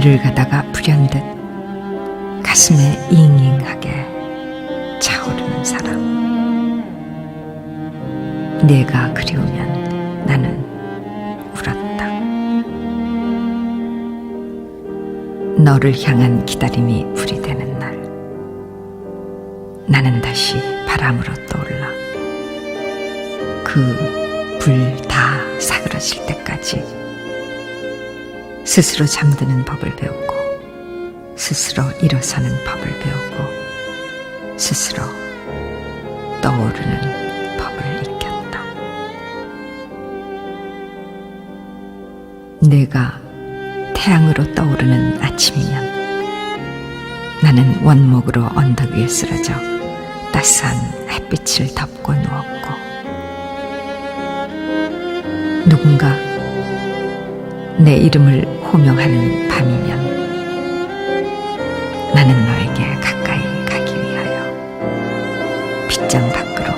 길을 가다가 불현듯 가슴에 잉잉하게 차오르는 사람. 내가 그리우면 나는 울었다. 너를 향한 기다림이 불이 되는 날, 나는 다시 바람으로 떠올라 그 불 다 사그러질 때까지 스스로 잠드는 법을 배우고, 스스로 일어서는 법을 배우고, 스스로 떠오르는 법을 익혔다. 내가 태양으로 떠오르는 아침이면 나는 원목으로 언덕 위에 쓰러져 따스한 햇빛을 덮고 누웠고, 누군가 내 이름을 호명하는 밤이면 나는 너에게 가까이 가기 위하여 빗장 밖으로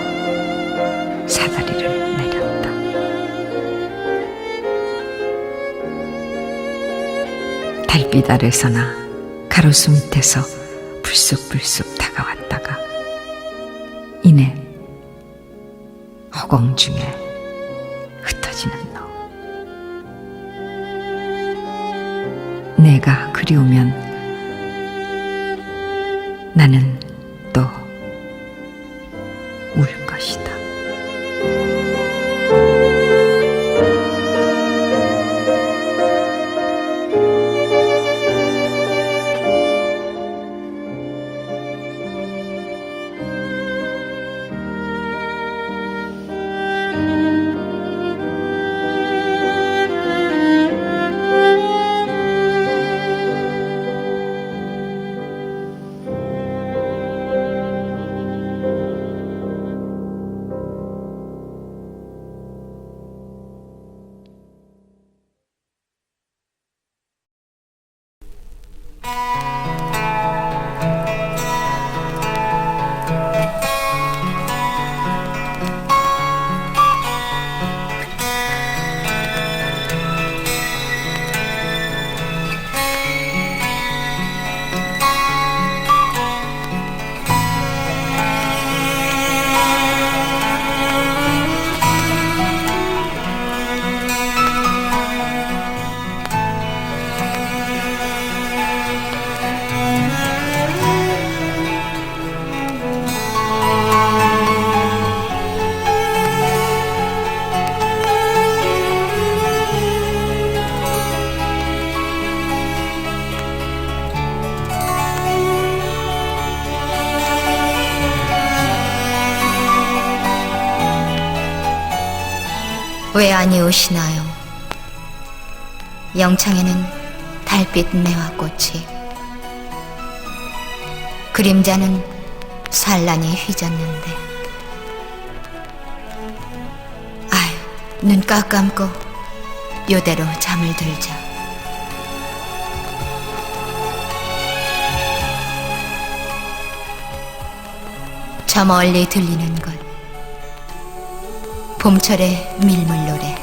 사다리를 내렸다. 달빛 아래서나 가로수 밑에서 불쑥불쑥 다가왔다가 이내 허공 중에 흩어지는 너. 내가 그리우면 나는 또 울 것이다. 왜 아니오시나요? 영창에는 달빛 매화꽃이, 그림자는 산란히 휘졌는데, 아유, 눈 깜깜고 요대로 잠을 들자. 저 멀리 들리는 것, 봄철의 밀물노래.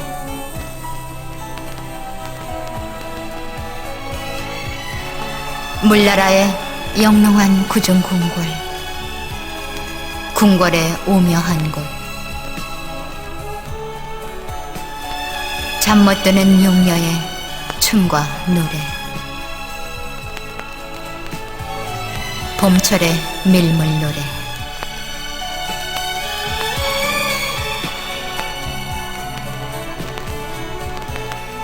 물나라의 영롱한 구중궁궐, 궁궐의 오묘한 곳, 잠 못 드는 용녀의 춤과 노래. 봄철의 밀물노래.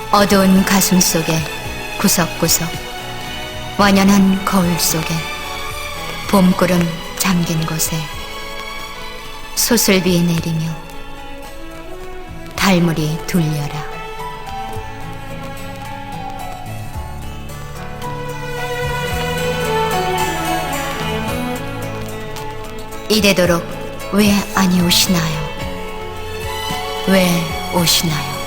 어두운 가슴 속에 구석구석 완연한 거울 속에 봄구름 잠긴 곳에 소슬비 내리며 달물이 둘려라. 이래도록 왜 아니오시나요? 왜 오시나요?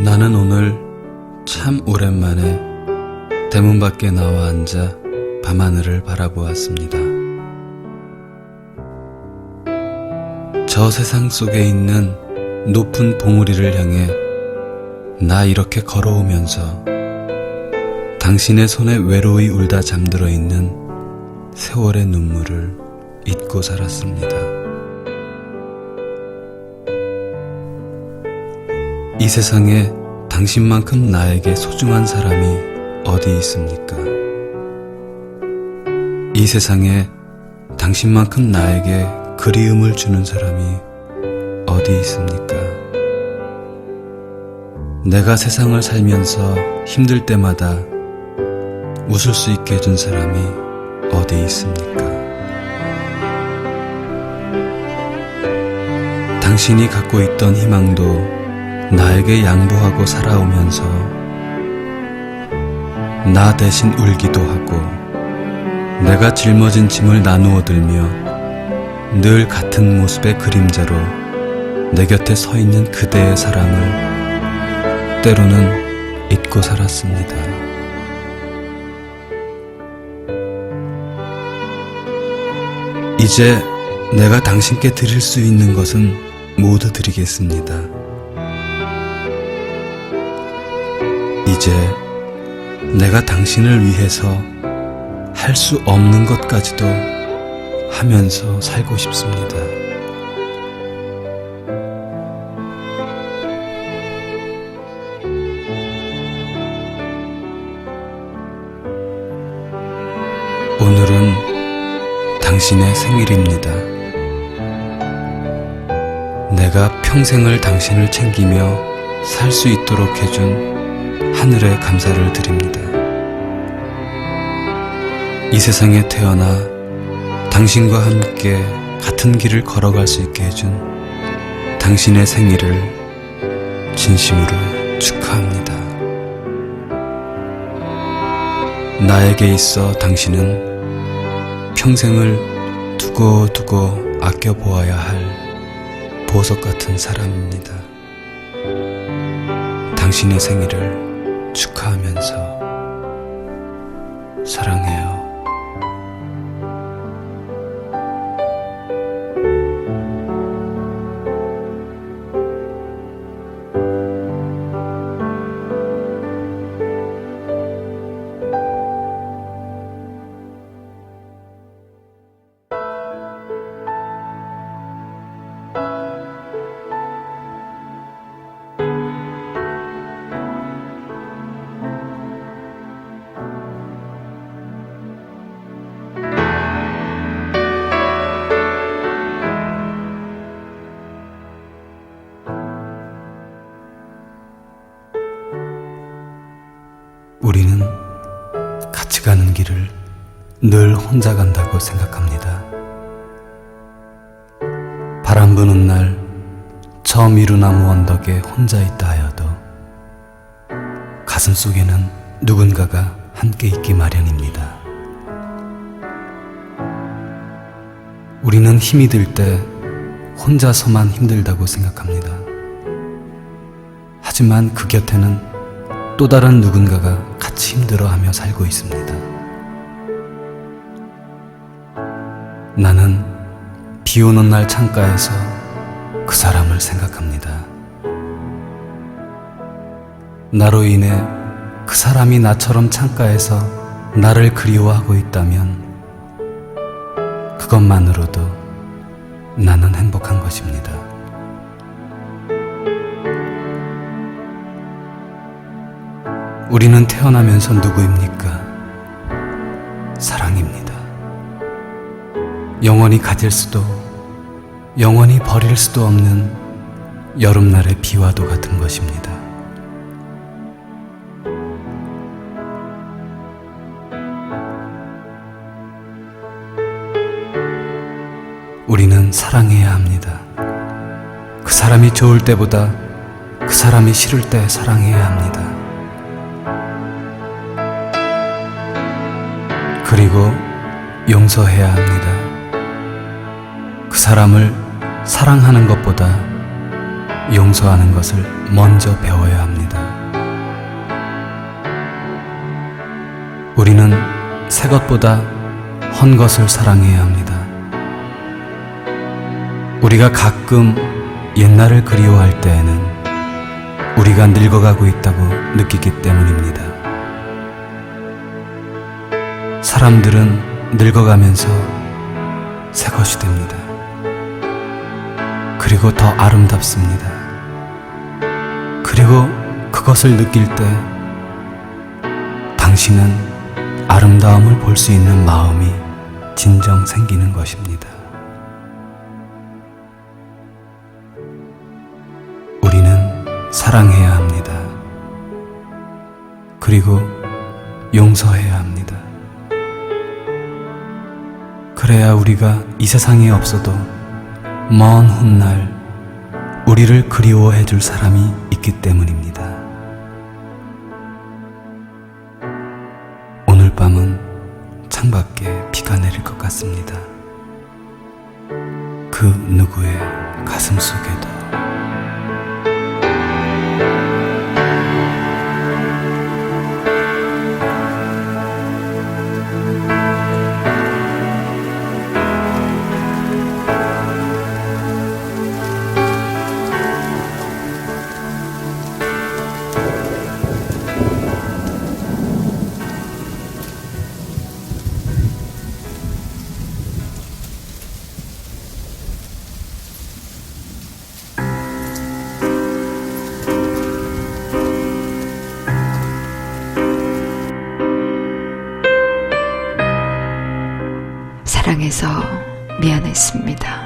나는 오늘 참 오랜만에 대문 밖에 나와 앉아 밤하늘을 바라보았습니다. 저 세상 속에 있는 높은 봉우리를 향해 나 이렇게 걸어오면서 당신의 손에 외로이 울다 잠들어 있는 세월의 눈물을 잊고 살았습니다. 이 세상에 당신만큼 나에게 소중한 사람이 어디 있습니까? 이 세상에 당신만큼 나에게 그리움을 주는 사람이 어디 있습니까? 내가 세상을 살면서 힘들 때마다 웃을 수 있게 해준 사람이 어디 있습니까? 당신이 갖고 있던 희망도 나에게 양보하고 살아오면서 나 대신 울기도 하고 내가 짊어진 짐을 나누어 들며 늘 같은 모습의 그림자로 내 곁에 서 있는 그대의 사랑을 때로는 잊고 살았습니다. 이제 내가 당신께 드릴 수 있는 것은 모두 드리겠습니다. 이제 내가 당신을 위해서 할 수 없는 것까지도 하면서 살고 싶습니다. 오늘은 당신의 생일입니다. 내가 평생을 당신을 챙기며 살 수 있도록 해준 하늘에 감사를 드립니다. 이 세상에 태어나 당신과 함께 같은 길을 걸어갈 수 있게 해준 당신의 생일을 진심으로 축하합니다. 나에게 있어 당신은 평생을 두고두고 아껴보아야 할 보석 같은 사람입니다. 당신의 생일을 축하하면서 사랑해요. 우리는 같이 가는 길을 늘 혼자 간다고 생각합니다. 바람 부는 날 저 미루나무 언덕에 혼자 있다 하여도 가슴 속에는 누군가가 함께 있기 마련입니다. 우리는 힘이 들 때 혼자서만 힘들다고 생각합니다. 하지만 그 곁에는 또 다른 누군가가 같이 힘들어하며 살고 있습니다. 나는 비 오는 날 창가에서 그 사람을 생각합니다. 나로 인해 그 사람이 나처럼 창가에서 나를 그리워하고 있다면 그것만으로도 나는 행복한 것입니다. 우리는 태어나면서 누구입니까? 사랑입니다. 영원히 가질 수도 영원히 버릴 수도 없는 여름날의 비와도 같은 것입니다. 우리는 사랑해야 합니다. 그 사람이 좋을 때보다 그 사람이 싫을 때 사랑해야 합니다. 그리고 용서해야 합니다. 그 사람을 사랑하는 것보다 용서하는 것을 먼저 배워야 합니다. 우리는 새 것보다 헌 것을 사랑해야 합니다. 우리가 가끔 옛날을 그리워할 때에는 우리가 늙어가고 있다고 느끼기 때문입니다. 사람들은 늙어가면서 새 것이 됩니다. 그리고 더 아름답습니다. 그리고 그것을 느낄 때 당신은 아름다움을 볼 수 있는 마음이 진정 생기는 것입니다. 우리는 사랑해야 합니다. 그리고 용서해야 합니다. 그래야 우리가 이 세상에 없어도 먼 훗날 우리를 그리워해 줄 사람이 있기 때문입니다. 오늘 밤은 창밖에 비가 내릴 것 같습니다. 그 누구의 가슴 속에도 사랑해서 미안했습니다.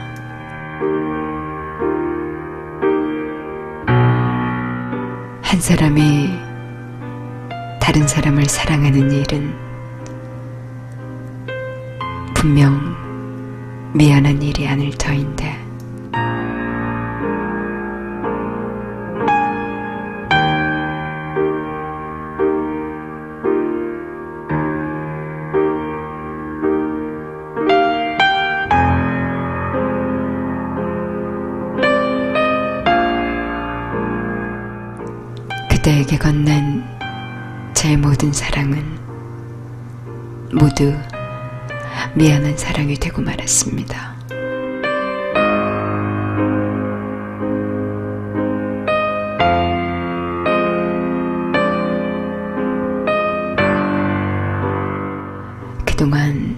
한 사람이 다른 사람을 사랑하는 일은 분명 미안한 일이 아닐 터인데 그대에게 건넨 제 모든 사랑은 모두 미안한 사랑이 되고 말았습니다. 그동안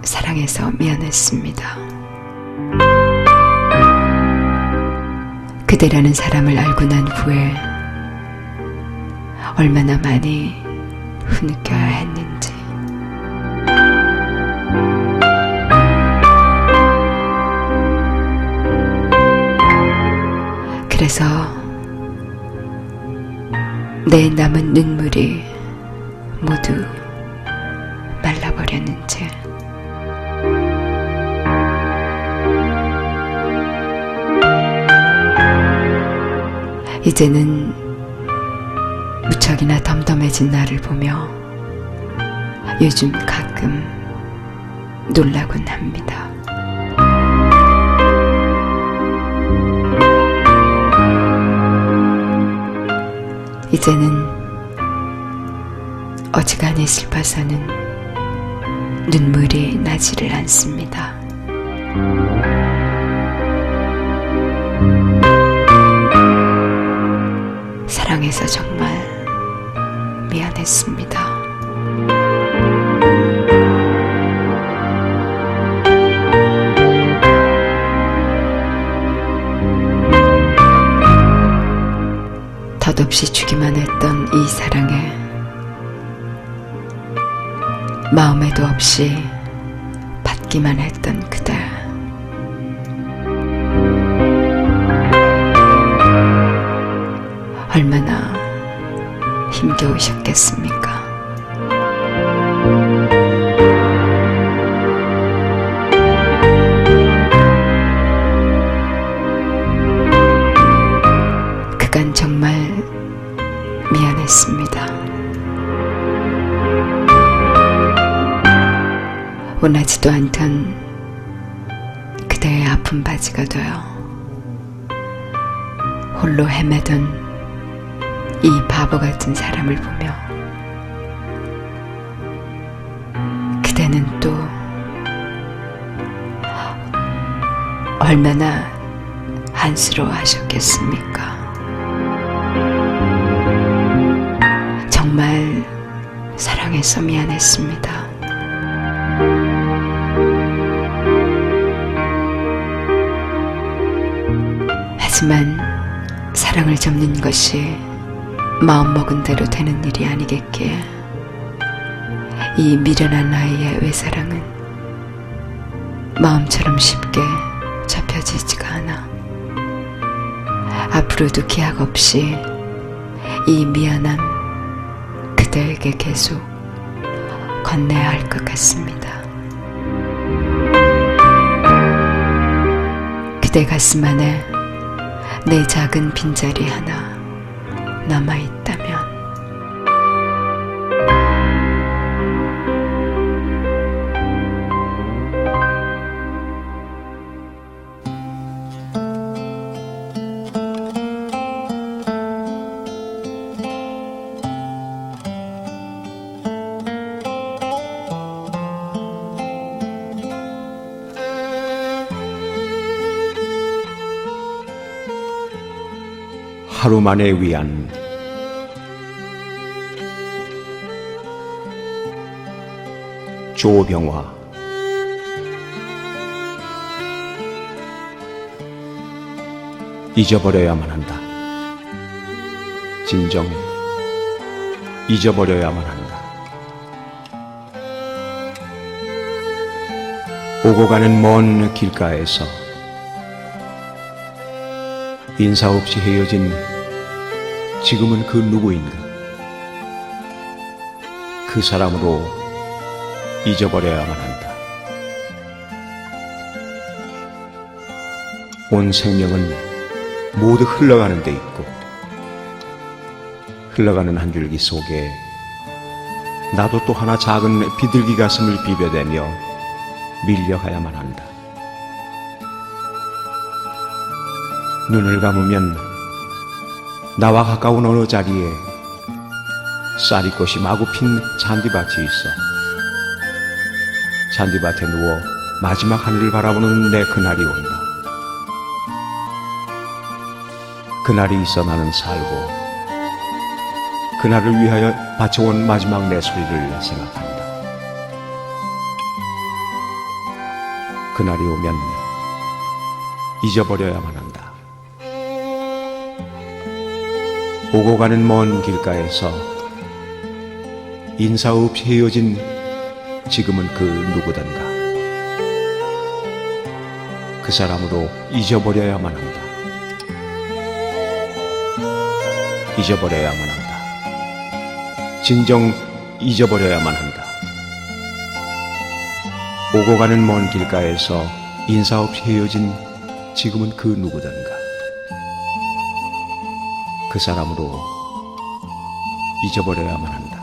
사랑해서 미안했습니다. 그대라는 사람을 알고 난 후에 얼마나 많이 흐느껴야 했는지. 그래서 내 남은 눈물이 모두 말라버렸는지. 이제는 무척이나 덤덤해진 나를 보며 요즘 가끔 놀라곤 합니다. 이제는 어지간히 슬퍼서는 눈물이 나지를 않습니다. 사랑해서 정말 미안했습니다. 덧없이 없이 주기만 했던 이 사랑에 마음에도 없이 받기만 했던 그대. 얼마나 힘겨우셨겠습니까? 그간 정말 미안했습니다. 원하지도 않던 그대의 아픈 바지가 되어 홀로 헤매던 이 바보 같은 사람을 보며 그대는 또 얼마나 안쓰러워하셨겠습니까? 정말 사랑해서 미안했습니다. 하지만 사랑을 접는 것이 마음먹은 대로 되는 일이 아니겠기에 이 미련한 아이의 외사랑은 마음처럼 쉽게 접혀지지가 않아 앞으로도 기약 없이 이 미안함 그대에게 계속 건네야 할 것 같습니다. 그대 가슴 안에 내 작은 빈자리 하나 남아있다면 하루 만에 위안 조병화. 잊어버려야만 한다. 진정 잊어버려야만 한다. 오고 가는 먼 길가에서 인사 없이 헤어진 지금은 그 누구인가? 그 사람으로 잊어버려야만 한다. 온 생명은 모두 흘러가는 데 있고 흘러가는 한 줄기 속에 나도 또 하나 작은 비둘기 가슴을 비벼대며 밀려가야만 한다. 눈을 감으면 나와 가까운 어느 자리에 쌀이꽃이 마구 핀 잔디밭이 있어. 잔디밭에 누워 마지막 하늘을 바라보는 내 그날이 온다. 그날이 있어 나는 살고 그날을 위하여 바쳐온 마지막 내 소리를 생각한다. 그날이 오면 잊어버려야만 한다. 오고 가는 먼 길가에서 인사 없이 헤어진 지금은 그 누구든가 그 사람으로 잊어버려야만 한다. 잊어버려야만 한다. 진정 잊어버려야만 한다. 오고 가는 먼 길가에서 인사 없이 헤어진 지금은 그 누구든가 그 사람으로 잊어버려야만 한다.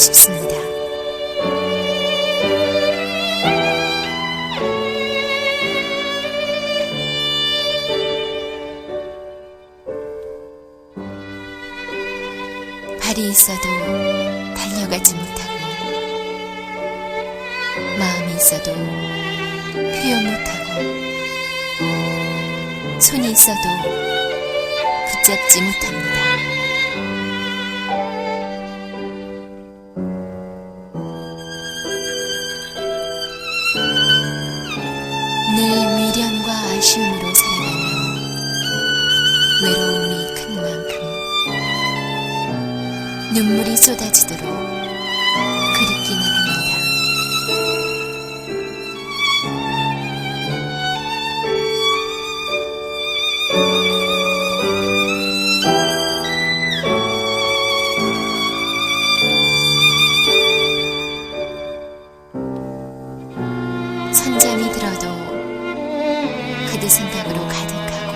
싶습니다. 발이 있어도 달려가지 못하고 마음이 있어도 표현 못하고 손이 있어도 붙잡지 못합니다. 늘 미련과 아쉬움으로 살아가며 외로움이 큰 만큼 눈물이 쏟아지도록 그립기만 합니다. 선잠이 들어도 그대 생각으로 가득하고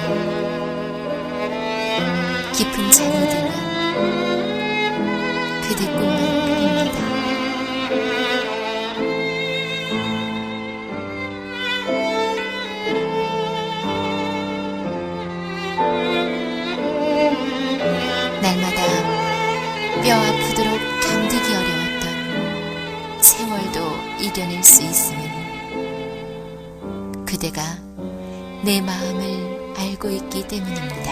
깊은 잠이 들면 그대 꿈만 그립니다. 날마다 뼈 아프도록 견디기 어려웠던 세월도 이겨낼 수 있으면 그대가 내 마음을 알고 있기 때문입니다.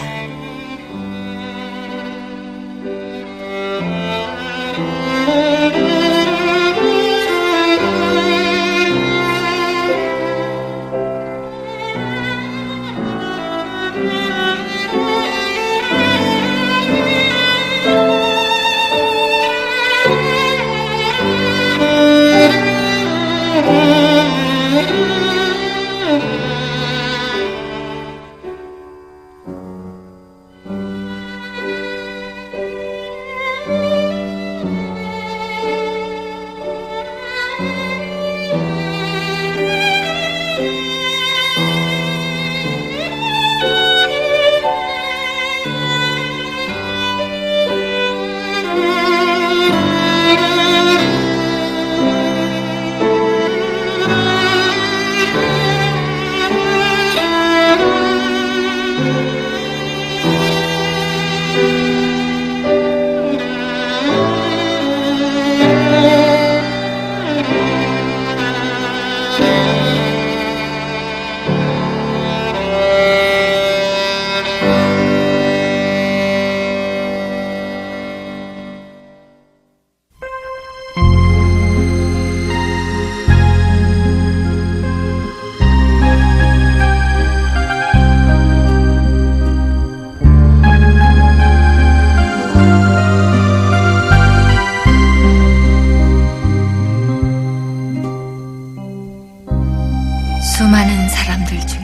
수많은 사람들 중에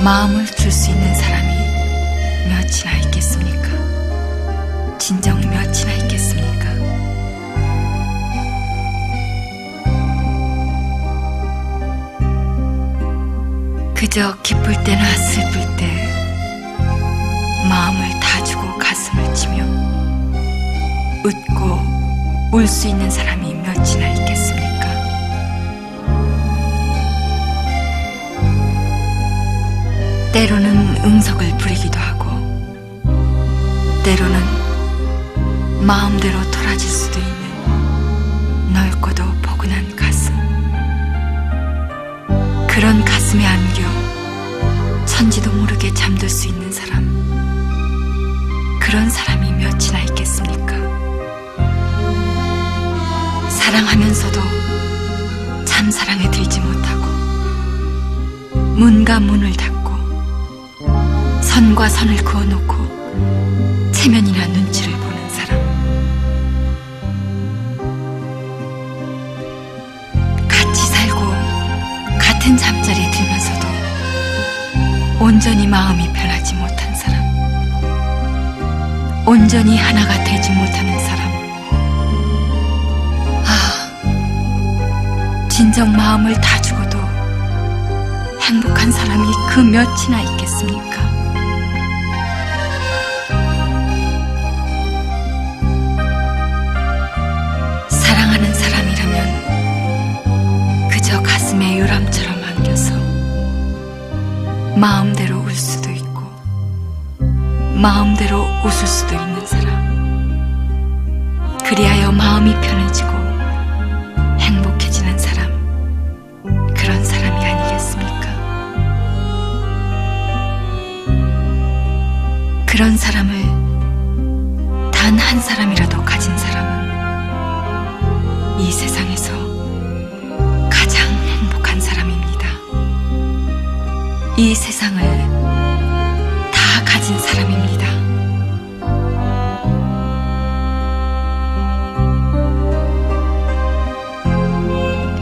마음을 줄 수 있는 사람이 몇이나 있겠습니까? 진정 몇이나 있겠습니까? 그저 기쁠 때나 슬플 때 마음을 다 주고 가슴을 치며 웃고 울 수 있는 사람이 몇이나 있겠습니까? 때로는 응석을 부리기도 하고 때로는 마음대로 돌아질 수도 있는 넓고도 포근한 가슴, 그런 가슴에 안겨 천지도 모르게 잠들 수 있는 사람, 그런 사람이 몇이나 있겠습니까? 사랑하면서도 참 사랑에 들지 못하고 문과 문을 닫고 선과 선을 그어놓고 체면이나 눈치를 보는 사람, 같이 살고 같은 잠자리에 들면서도 온전히 마음이 변하지 못한 사람, 온전히 하나가 되지 못하는 사람. 진정 마음을 다 주고도 행복한 사람이 그 몇이나 있겠습니까? 마음대로 웃을 수도 있는 사람, 그리하여 마음이 편해지고 행복해지는 사람, 그런 사람이 아니겠습니까? 그런 사람을 단 한 사람이라도 가진 사람은 이 세상에서 가장 행복한 사람입니다. 이 세상을 다 가진 사람입니다.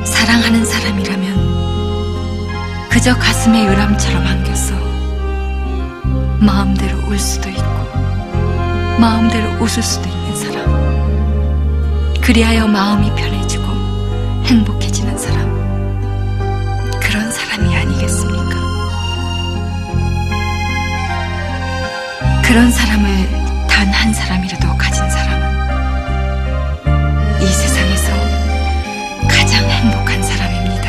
사랑하는 사람이라면 그저 가슴에 요람처럼 안겨서 마음대로 울 수도 있고 마음대로 웃을 수도 있는 사람, 그리하여 마음이 편해지고 행복해지는 사람, 그런 사람이 아니겠습니까? 그런 사람을 단 한 사람이라도 가진 사람은 이 세상에서 가장 행복한 사람입니다.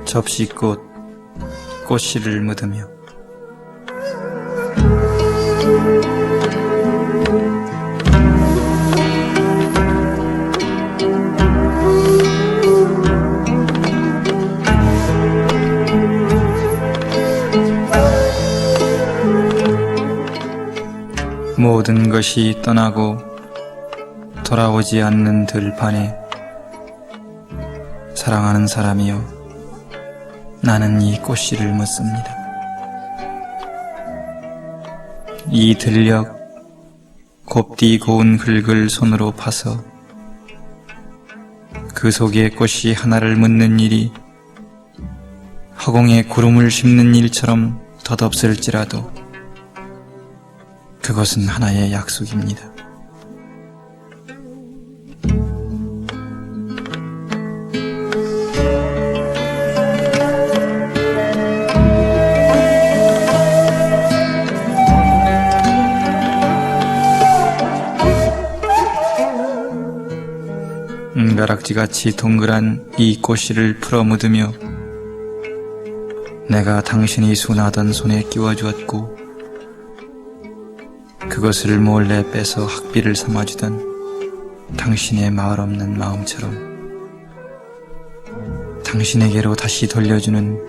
접시꽃 꽃씨를 묻으며 모든 것이 떠나고 돌아오지 않는 들판에 사랑하는 사람이여 나는 이 꽃씨를 묻습니다. 이 들녘 곱디 고운 흙을 손으로 파서 그 속에 꽃이 하나를 묻는 일이 허공에 구름을 심는 일처럼 덧없을지라도 그것은 하나의 약속입니다. 가락지같이 동그란 이 꽃씨를 풀어 묻으며 내가 당신이 순하던 손에 끼워주었고 그것을 몰래 빼서 학비를 삼아주던 당신의 말 없는 마음처럼 당신에게로 다시 돌려주는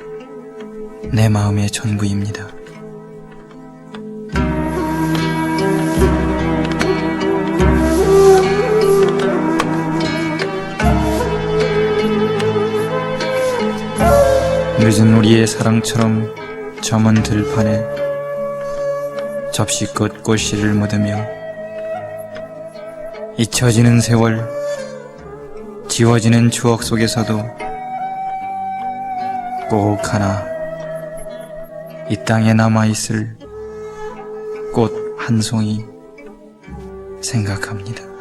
내 마음의 전부입니다. 늦은 우리의 사랑처럼 저먼 들판에 접시꽃 꽃씨를 묻으며 잊혀지는 세월, 지워지는 추억 속에서도 꼭 하나 이 땅에 남아있을 꽃 한 송이 생각합니다.